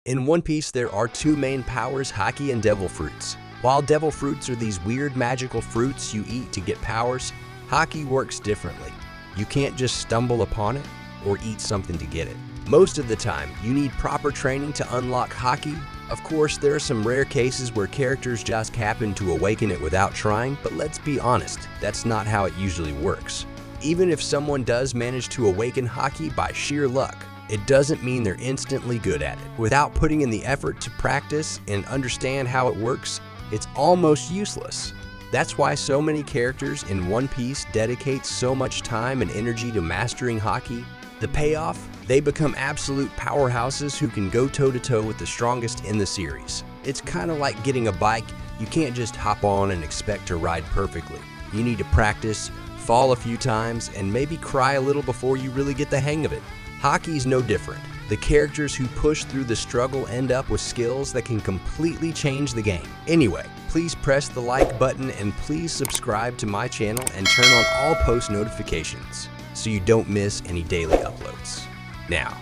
In One Piece, there are two main powers, Haki and Devil Fruits. While Devil Fruits are these weird magical fruits you eat to get powers, Haki works differently. You can't just stumble upon it or eat something to get it. Most of the time, you need proper training to unlock Haki. Of course, there are some rare cases where characters just happen to awaken it without trying, but let's be honest, that's not how it usually works. Even if someone does manage to awaken Haki by sheer luck, it doesn't mean they're instantly good at it. Without putting in the effort to practice and understand how it works, it's almost useless. That's why so many characters in One Piece dedicate so much time and energy to mastering Haki. The payoff? They become absolute powerhouses who can go toe-to-toe with the strongest in the series. It's kind of like getting a bike. You can't just hop on and expect to ride perfectly. You need to practice, fall a few times, and maybe cry a little before you really get the hang of it. Haki's no different. The characters who push through the struggle end up with skills that can completely change the game. Anyway, please press the like button and please subscribe to my channel and turn on all post notifications so you don't miss any daily uploads. Now,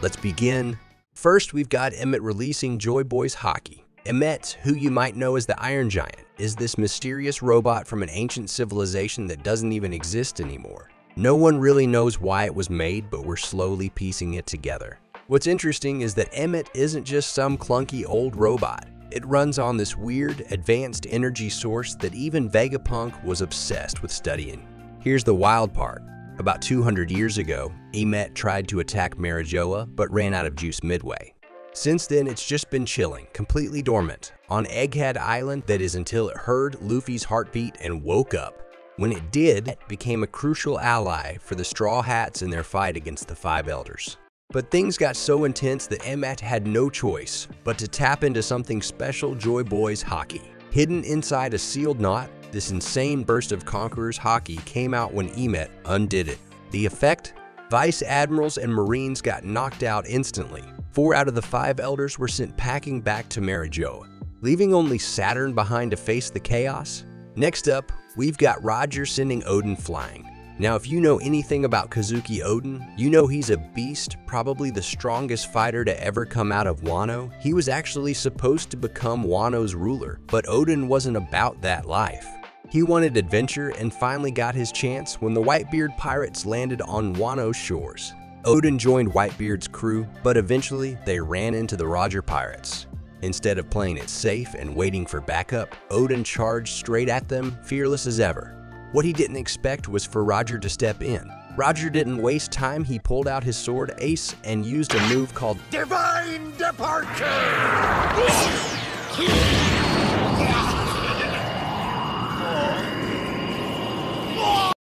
let's begin. First, we've got Emmett releasing Joy Boy's Haki. Emmett, who you might know as the Iron Giant, is this mysterious robot from an ancient civilization that doesn't even exist anymore. No one really knows why it was made, but we're slowly piecing it together. What's interesting is that Emmett isn't just some clunky old robot. It runs on this weird, advanced energy source that even Vegapunk was obsessed with studying. Here's the wild part. About 200 years ago, Emmett tried to attack Marijoa, but ran out of juice midway. Since then, it's just been chilling, completely dormant, on Egghead Island, that is until it heard Luffy's heartbeat and woke up. When it did, it became a crucial ally for the Straw Hats in their fight against the Five Elders. But things got so intense that Emmett had no choice but to tap into something special, Joy Boy's Haki. Hidden inside a sealed knot, this insane burst of Conqueror's Haki came out when Emmett undid it. The effect? Vice Admirals and Marines got knocked out instantly. 4 out of the 5 Elders were sent packing back to Marijoa, leaving only Saturn behind to face the chaos. Next up, we've got Roger sending Oden flying. Now, if you know anything about Kazuki Oden, you know he's a beast, probably the strongest fighter to ever come out of Wano. He was actually supposed to become Wano's ruler, but Oden wasn't about that life. He wanted adventure and finally got his chance when the Whitebeard pirates landed on Wano's shores. Oden joined Whitebeard's crew, but eventually they ran into the Roger pirates. Instead of playing it safe and waiting for backup, Oden charged straight at them, fearless as ever. What he didn't expect was for Roger to step in. Roger didn't waste time, he pulled out his sword, Ace, and used a move called Divine Departure!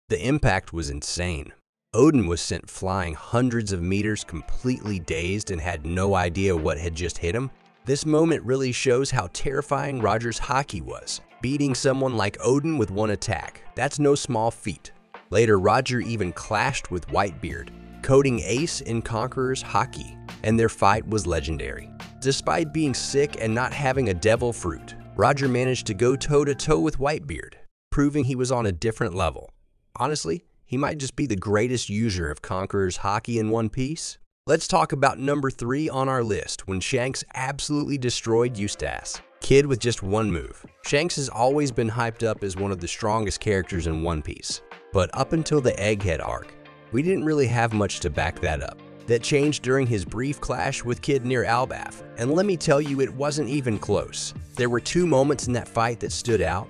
The impact was insane. Oden was sent flying hundreds of meters, completely dazed and had no idea what had just hit him. This moment really shows how terrifying Roger's Haki was. Beating someone like Oden with one attack, that's no small feat. Later, Roger even clashed with Whitebeard, coding Ace in Conqueror's Haki, and their fight was legendary. Despite being sick and not having a devil fruit, Roger managed to go toe-to-toe with Whitebeard, proving he was on a different level. Honestly, he might just be the greatest user of Conqueror's Haki in One Piece. Let's talk about number 3 on our list, when Shanks absolutely destroyed Eustace. Kid with just one move. Shanks has always been hyped up as one of the strongest characters in One Piece, but up until the Egghead arc, we didn't really have much to back that up. That changed during his brief clash with Kid near Albath, and let me tell you, it wasn't even close. There were 2 moments in that fight that stood out.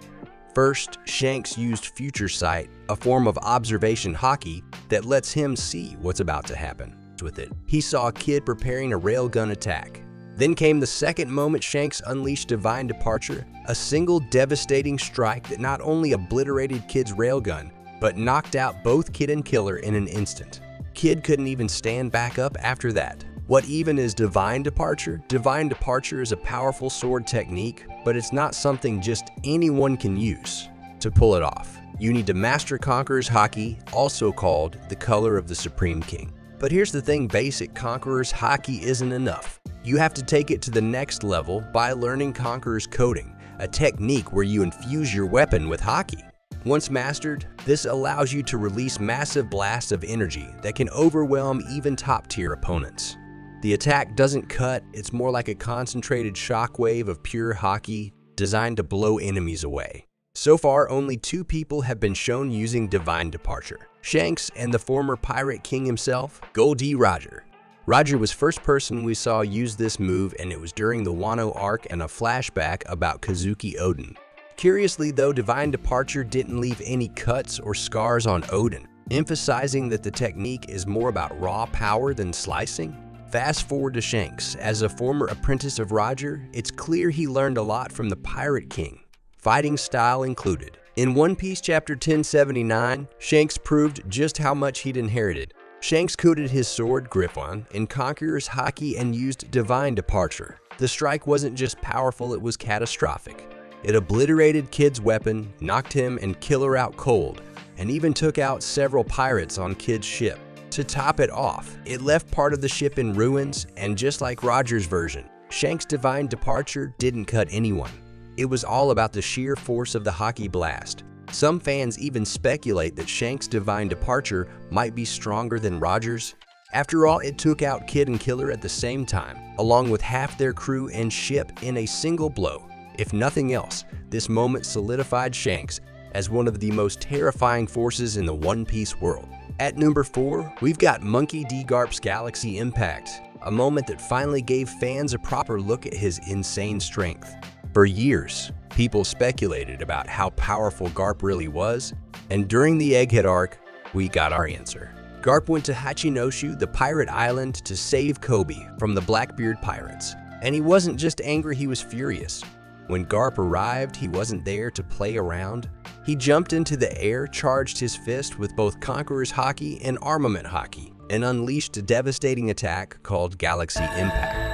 First, Shanks used Future Sight, a form of observation Haki that lets him see what's about to happen. With it, he saw Kid preparing a railgun attack. Then came the second moment Shanks unleashed Divine Departure, a single devastating strike that not only obliterated Kid's railgun, but knocked out both Kid and Killer in an instant. Kid couldn't even stand back up after that. What even is Divine Departure? Divine Departure is a powerful sword technique, but it's not something just anyone can use. To pull it off, you need to master Conqueror's Haki, also called the color of the Supreme King. But here's the thing, basic Conqueror's Haki isn't enough. You have to take it to the next level by learning Conqueror's coding, a technique where you infuse your weapon with Haki. Once mastered, this allows you to release massive blasts of energy that can overwhelm even top-tier opponents. The attack doesn't cut, it's more like a concentrated shockwave of pure haki designed to blow enemies away. So far, only 2 people have been shown using Divine Departure: Shanks and the former Pirate King himself, Gol D. Roger. Roger was first person we saw use this move, and it was during the Wano arc and a flashback about Kazuki Oden. Curiously though, Divine Departure didn't leave any cuts or scars on Oden, emphasizing that the technique is more about raw power than slicing. Fast forward to Shanks. As a former apprentice of Roger, it's clear he learned a lot from the Pirate King, fighting style included. In One Piece chapter 1079, Shanks proved just how much he'd inherited. Shanks coated his sword, Griffon, in Conqueror's Haki and used Divine Departure. The strike wasn't just powerful, it was catastrophic. It obliterated Kid's weapon, knocked him and Killer out cold, and even took out several pirates on Kid's ship. To top it off, it left part of the ship in ruins, and just like Roger's version, Shanks' Divine Departure didn't cut anyone. It was all about the sheer force of the Haki blast. Some fans even speculate that Shanks' Divine Departure might be stronger than Roger's. After all, it took out Kid and Killer at the same time, along with half their crew and ship in a single blow. If nothing else, this moment solidified Shanks as one of the most terrifying forces in the One Piece world. At number 4, we've got Monkey D. Garp's Galaxy Impact, a moment that finally gave fans a proper look at his insane strength. For years, people speculated about how powerful Garp really was, and during the Egghead arc, we got our answer. Garp went to Hachinoshu, the pirate island, to save Kobe from the Blackbeard pirates. And he wasn't just angry, he was furious. When Garp arrived, he wasn't there to play around. He jumped into the air, charged his fist with both Conqueror's Haki and Armament Haki, and unleashed a devastating attack called Galaxy Impact.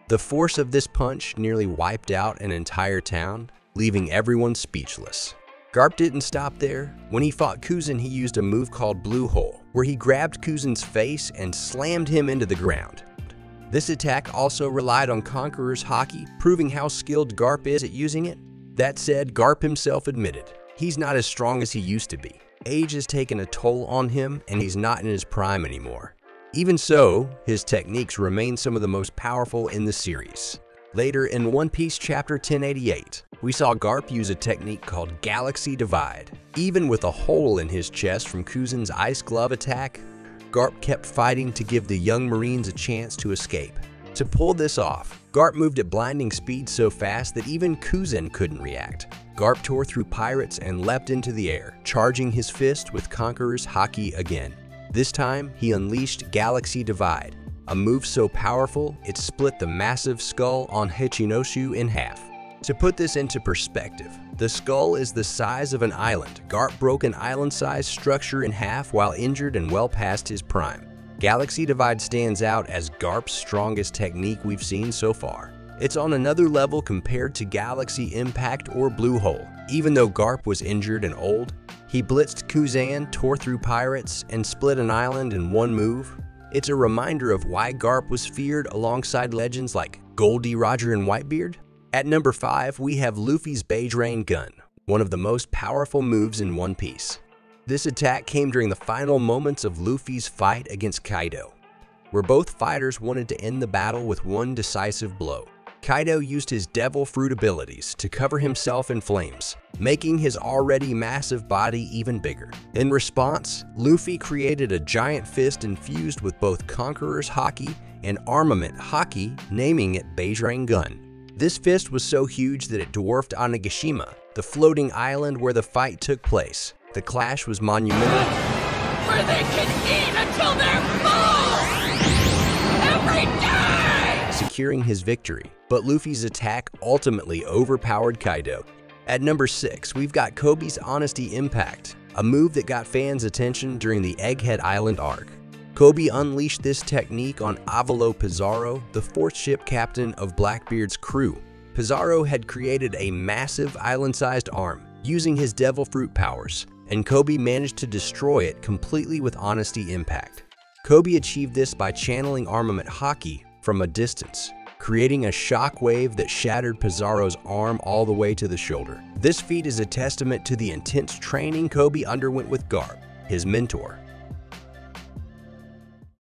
The force of this punch nearly wiped out an entire town, leaving everyone speechless. Garp didn't stop there. When he fought Kuzan, he used a move called Blue Hole, where he grabbed Kuzan's face and slammed him into the ground. This attack also relied on Conqueror's Haki, proving how skilled Garp is at using it. That said, Garp himself admitted, he's not as strong as he used to be. Age has taken a toll on him, and he's not in his prime anymore. Even so, his techniques remain some of the most powerful in the series. Later in One Piece chapter 1088, we saw Garp use a technique called Galaxy Divide. Even with a hole in his chest from Kuzan's Ice Glove attack, Garp kept fighting to give the young Marines a chance to escape. To pull this off, Garp moved at blinding speed so fast that even Kuzan couldn't react. Garp tore through pirates and leapt into the air, charging his fist with Conqueror's Haki again. This time, he unleashed Galaxy Divide, a move so powerful it split the massive skull on Hachinoshu in half. To put this into perspective, the skull is the size of an island. Garp broke an island-sized structure in half while injured and well past his prime. Galaxy Divide stands out as Garp's strongest technique we've seen so far. It's on another level compared to Galaxy Impact or Blue Hole. Even though Garp was injured and old, he blitzed Kuzan, tore through pirates, and split an island in one move. It's a reminder of why Garp was feared alongside legends like Gol D. Roger and Whitebeard. At number 5, we have Luffy's Beige Rain Gun, one of the most powerful moves in One Piece. This attack came during the final moments of Luffy's fight against Kaido, where both fighters wanted to end the battle with one decisive blow. Kaido used his Devil Fruit abilities to cover himself in flames, making his already massive body even bigger. In response, Luffy created a giant fist infused with both Conqueror's Haki and Armament Haki, naming it Beige Rain Gun. This fist was so huge that it dwarfed Onigashima, the floating island where the fight took place. The clash was monumental, where they can eat until they're full every day, securing his victory. But Luffy's attack ultimately overpowered Kaido. At number 6, we've got Kobe's Honesty Impact, a move that got fans' attention during the Egghead Island arc. Kobe unleashed this technique on Avalo Pizarro, the 4th ship captain of Blackbeard's crew. Pizarro had created a massive island-sized arm using his Devil Fruit powers, and Kobe managed to destroy it completely with Honesty Impact. Kobe achieved this by channeling Armament Haki from a distance, creating a shockwave that shattered Pizarro's arm all the way to the shoulder. This feat is a testament to the intense training Kobe underwent with Garp, his mentor.